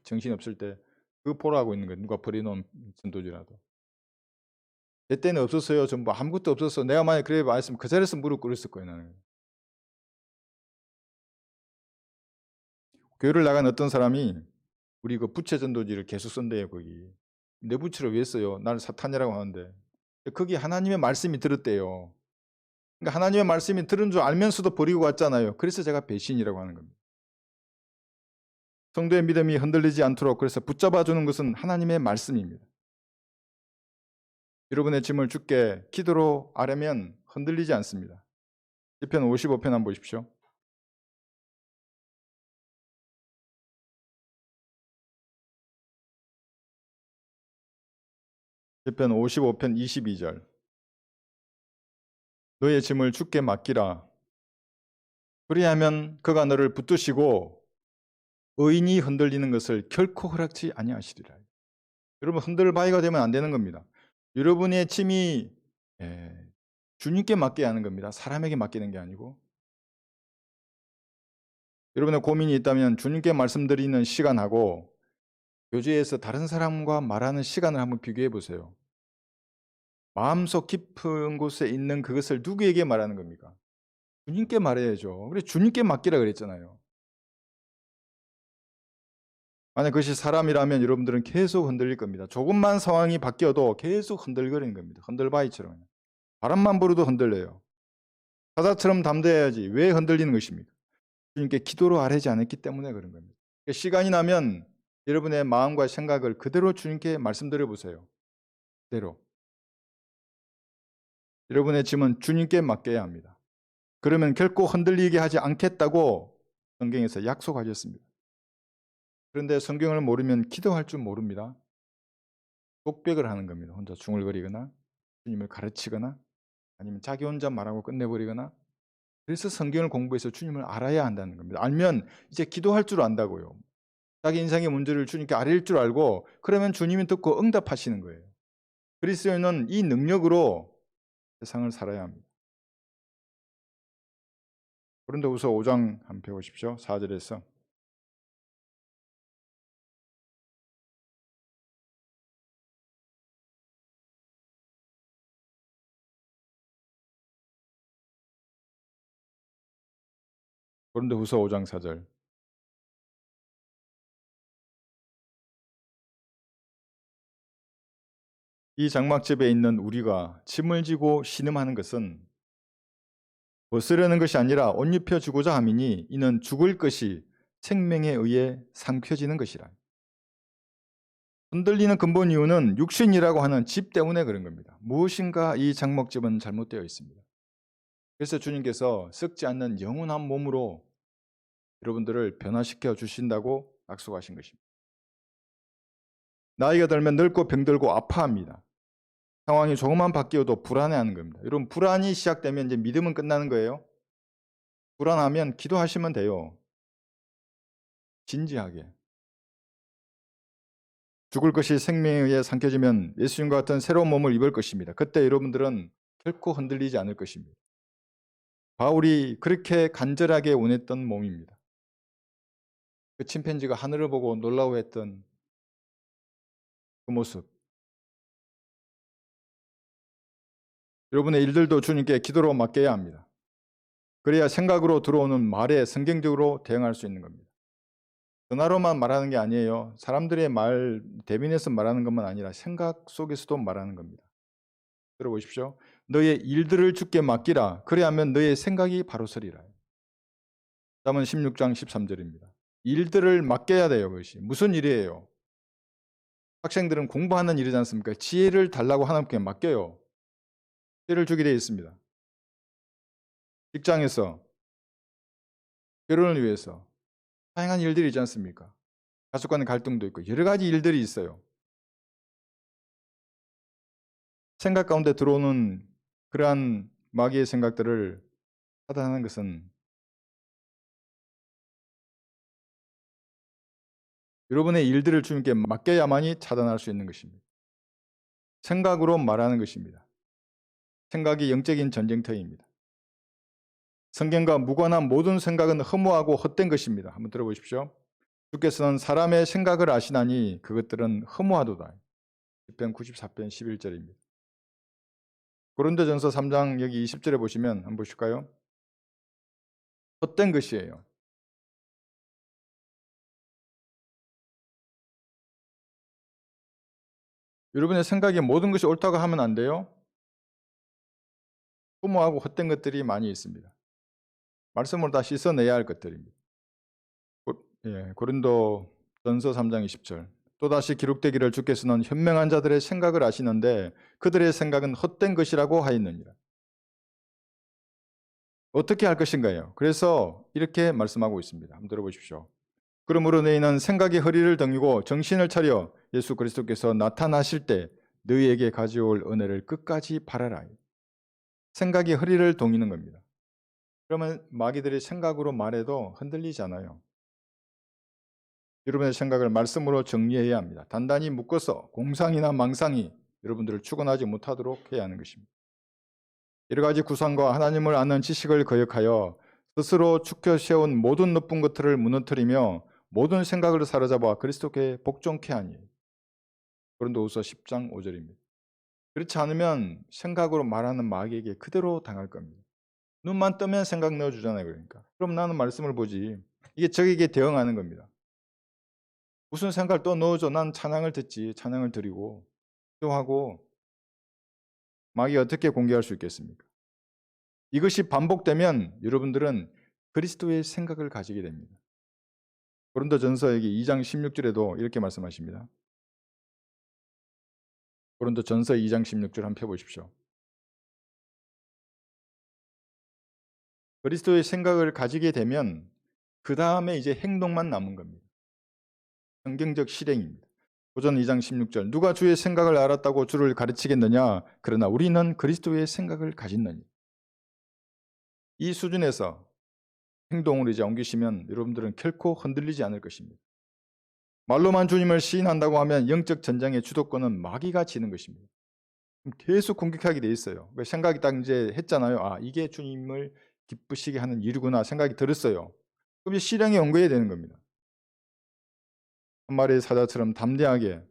정신없을 때 그거 보라고 있는 거예요. 누가 버려놓은 전도지라도. 내 때는 없었어요. 전부 아무것도 없었어. 내가 만약에 그래 말했으면 그 자리에서 무릎 꿇었을 거예요. 나는. 교회를 나간 어떤 사람이 우리 그 부채 전도지를 계속 쓴대요. 거기. 내 부채를 왜 써요? 나를 사탄이라고 하는데. 거기 하나님의 말씀이 들었대요. 그러니까 하나님의 말씀이 들은 줄 알면서도 버리고 갔잖아요. 그래서 제가 배신이라고 하는 겁니다. 성도의 믿음이 흔들리지 않도록 그래서 붙잡아 주는 것은 하나님의 말씀입니다. 여러분의 짐을 주께 기도로 아뢰면 흔들리지 않습니다. 시편 55편 한번 보십시오. 시편 55편 22절. 너의 짐을 주께 맡기라. 그리하면 그가 너를 붙드시고 의인이 흔들리는 것을 결코 허락지 아니하시리라. 여러분 흔들 바위가 되면 안 되는 겁니다. 여러분의 짐이 주님께 맡겨야 하는 겁니다. 사람에게 맡기는 게 아니고. 여러분의 고민이 있다면 주님께 말씀드리는 시간하고 교제에서 다른 사람과 말하는 시간을 한번 비교해 보세요. 마음속 깊은 곳에 있는 그것을 누구에게 말하는 겁니까? 주님께 말해야죠. 그래 주님께 맡기라 그랬잖아요. 만약 그것이 사람이라면 여러분들은 계속 흔들릴 겁니다. 조금만 상황이 바뀌어도 계속 흔들거리는 겁니다. 흔들바위처럼. 바람만 불어도 흔들려요. 사자처럼 담대해야지 왜 흔들리는 것입니까? 주님께 기도로 아뢰지 않았기 때문에 그런 겁니다. 시간이 나면 여러분의 마음과 생각을 그대로 주님께 말씀드려 보세요. 그대로. 여러분의 짐은 주님께 맡겨야 합니다. 그러면 결코 흔들리게 하지 않겠다고 성경에서 약속하셨습니다. 그런데 성경을 모르면 기도할 줄 모릅니다. 독백을 하는 겁니다. 혼자 중얼거리거나 주님을 가르치거나 아니면 자기 혼자 말하고 끝내버리거나. 그래서 성경을 공부해서 주님을 알아야 한다는 겁니다. 알면 이제 기도할 줄 안다고요. 자기 인생의 문제를 주님께 아뢰일 줄 알고 그러면 주님이 듣고 응답하시는 거예요. 그리스도인은 이 능력으로 세상을 살아야 합니다. 고린도후서 5장 한번 배우십시오. 4절에서. 고린도후서 5장 4절. 이 장막집에 있는 우리가 짐을 지고 신음하는 것은 벗으려는 것이 아니라 옷 입혀 주고자 함이니 이는 죽을 것이 생명에 의해 삼켜지는 것이라. 흔들리는 근본 이유는 육신이라고 하는 집 때문에 그런 겁니다. 무엇인가 이 장막집은 잘못되어 있습니다. 그래서 주님께서 썩지 않는 영원한 몸으로 여러분들을 변화시켜 주신다고 약속하신 것입니다. 나이가 들면 늙고 병들고 아파합니다. 상황이 조금만 바뀌어도 불안해하는 겁니다. 여러분 불안이 시작되면 이제 믿음은 끝나는 거예요. 불안하면 기도하시면 돼요. 진지하게. 죽을 것이 생명에 의해 삼켜지면 예수님과 같은 새로운 몸을 입을 것입니다. 그때 여러분들은 결코 흔들리지 않을 것입니다. 바울이 그렇게 간절하게 원했던 몸입니다. 그 침팬지가 하늘을 보고 놀라워했던 그 모습. 여러분의 일들도 주님께 기도로 맡겨야 합니다. 그래야 생각으로 들어오는 말에 성경적으로 대응할 수 있는 겁니다. 전화로만 말하는 게 아니에요. 사람들의 말 대면에서 말하는 것만 아니라 생각 속에서도 말하는 겁니다. 들어보십시오. 너의 일들을 주께 맡기라. 그래야면 너의 생각이 바로 서리라. 잠언 16장 13절입니다. 일들을 맡겨야 돼요. 그것이 무슨 일이에요? 학생들은 공부하는 일이지 않습니까? 지혜를 달라고 하나님께 맡겨요. 지혜를 주게 되어 있습니다. 직장에서 결혼을 위해서 다양한 일들이 있지 않습니까? 가족 간의 갈등도 있고 여러 가지 일들이 있어요. 생각 가운데 들어오는 그러한 마귀의 생각들을 차단하는 것은 여러분의 일들을 주님께 맡겨야만이 차단할 수 있는 것입니다. 생각으로 말하는 것입니다. 생각이 영적인 전쟁터입니다. 성경과 무관한 모든 생각은 허무하고 헛된 것입니다. 한번 들어보십시오. 주께서는 사람의 생각을 아시나니 그것들은 허무하도다. 시편 94편 11절입니다. 고린도전서 3장 여기 20절에 보시면 한번 보실까요? 헛된 것이에요. 여러분의 생각에 모든 것이 옳다고 하면 안 돼요. 허무하고 헛된 것들이 많이 있습니다. 말씀으로 다 씻어내야 할 것들입니다. 고린도 전서 3장 20절. 또다시 기록되기를 주께서는 현명한 자들의 생각을 아시는데 그들의 생각은 헛된 것이라고 하였느니라. 어떻게 할 것인가요? 그래서 이렇게 말씀하고 있습니다. 한번 들어보십시오. 그러므로 너희는 생각의 허리를 등이고 정신을 차려 예수 그리스도께서 나타나실 때 너희에게 가져올 은혜를 끝까지 바라라. 생각이 허리를 동이는 겁니다. 그러면 마귀들이 생각으로 말해도 흔들리지 않아요. 여러분의 생각을 말씀으로 정리해야 합니다. 단단히 묶어서 공상이나 망상이 여러분들을 추구하지 못하도록 해야 하는 것입니다. 여러 가지 구상과 하나님을 아는 지식을 거역하여 스스로 축혀 세운 모든 나쁜 것들을 무너뜨리며 모든 생각을 사로잡아 그리스도께 복종케 하니. 고린도후서 10장 5절입니다. 그렇지 않으면 생각으로 말하는 마귀에게 그대로 당할 겁니다. 눈만 뜨면 생각 넣어주잖아요. 그러니까 그럼 나는 말씀을 보지. 이게 적에게 대응하는 겁니다. 무슨 생각을 또 넣어줘. 난 찬양을 듣지. 찬양을 드리고 기도하고. 마귀가 어떻게 공격할 수 있겠습니까? 이것이 반복되면 여러분들은 그리스도의 생각을 가지게 됩니다. 고린도전서 여기 2장 16절에도 이렇게 말씀하십니다. 고린도전서 2장 16절 한번 펴보십시오. 그리스도의 생각을 가지게 되면 그 다음에 이제 행동만 남은 겁니다. 성경적 실행입니다. 고전 2장 16절. 누가 주의 생각을 알았다고 주를 가르치겠느냐? 그러나 우리는 그리스도의 생각을 가졌느니. 이 수준에서 행동으로 이제 옮기시면 여러분들은 결코 흔들리지 않을 것입니다. 말로만 주님을 시인한다고 하면 영적 전쟁의 주도권은 마귀가 지는 것입니다. 계속 공격하게 돼 있어요. 생각이 딱 이제 했잖아요. 아, 이게 주님을 기쁘시게 하는 일이구나 생각이 들었어요. 그럼 이제 실행에 옮겨야 되는 겁니다. 한 마리의 사자처럼 담대하게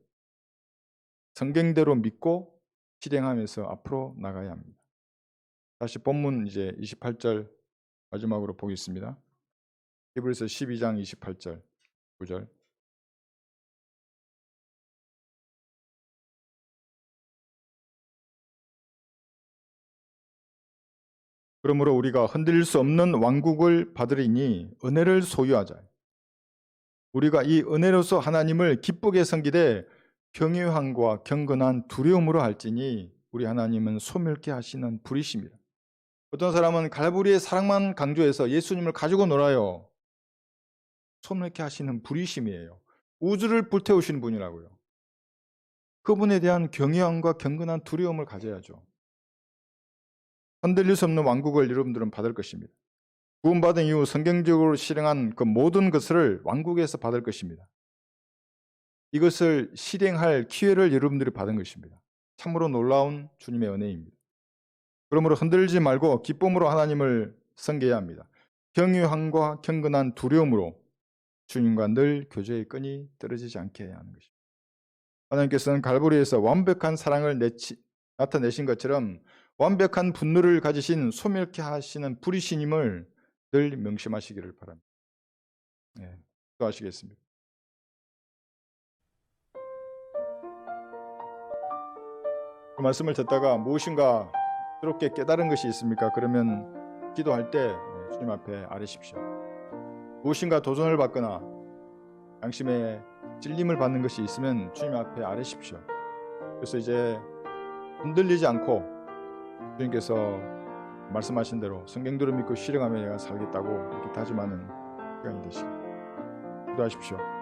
성경대로 믿고 실행하면서 앞으로 나가야 합니다. 다시 본문 이제 28절 마지막으로 보겠습니다. 히브리서 12장 28절 9절. 그러므로 우리가 흔들릴 수 없는 왕국을 받으리니 은혜를 소유하자. 우리가 이 은혜로서 하나님을 기쁘게 섬기되 경외함과 경건한 두려움으로 할지니 우리 하나님은 소멸케 하시는 불이십니다. 어떤 사람은 갈보리의 사랑만 강조해서 예수님을 가지고 놀아요. 소멸케 하시는 불이심이에요. 우주를 불태우시는 분이라고요. 그분에 대한 경외함과 경건한 두려움을 가져야죠. 흔들릴 수 없는 왕국을 여러분들은 받을 것입니다. 구원받은 이후 성경적으로 실행한 그 모든 것을 왕국에서 받을 것입니다. 이것을 실행할 기회를 여러분들이 받은 것입니다. 참으로 놀라운 주님의 은혜입니다. 그러므로 흔들리지 말고 기쁨으로 하나님을 섬겨야 합니다. 경유함과 경건한 두려움으로 주님과 늘 교제의 끈이 떨어지지 않게 해야 하는 것입니다. 하나님께서는 갈보리에서 완벽한 사랑을 나타내신 것처럼 완벽한 분노를 가지신 소멸케 하시는 불이신임을 늘 명심하시기를 바랍니다. 네, 기도하시겠습니다. 그 말씀을 듣다가 무엇인가 새롭게 깨달은 것이 있습니까? 그러면 기도할 때 주님 앞에 아뢰십시오. 무엇인가 도전을 받거나 양심에 찔림을 받는 것이 있으면 주님 앞에 아뢰십시오. 그래서 이제 흔들리지 않고 주님께서 말씀하신 대로 성경대로 믿고 실행하며 내가 살겠다고 이렇게 다짐하는 시간이 되시길 기도하십시오.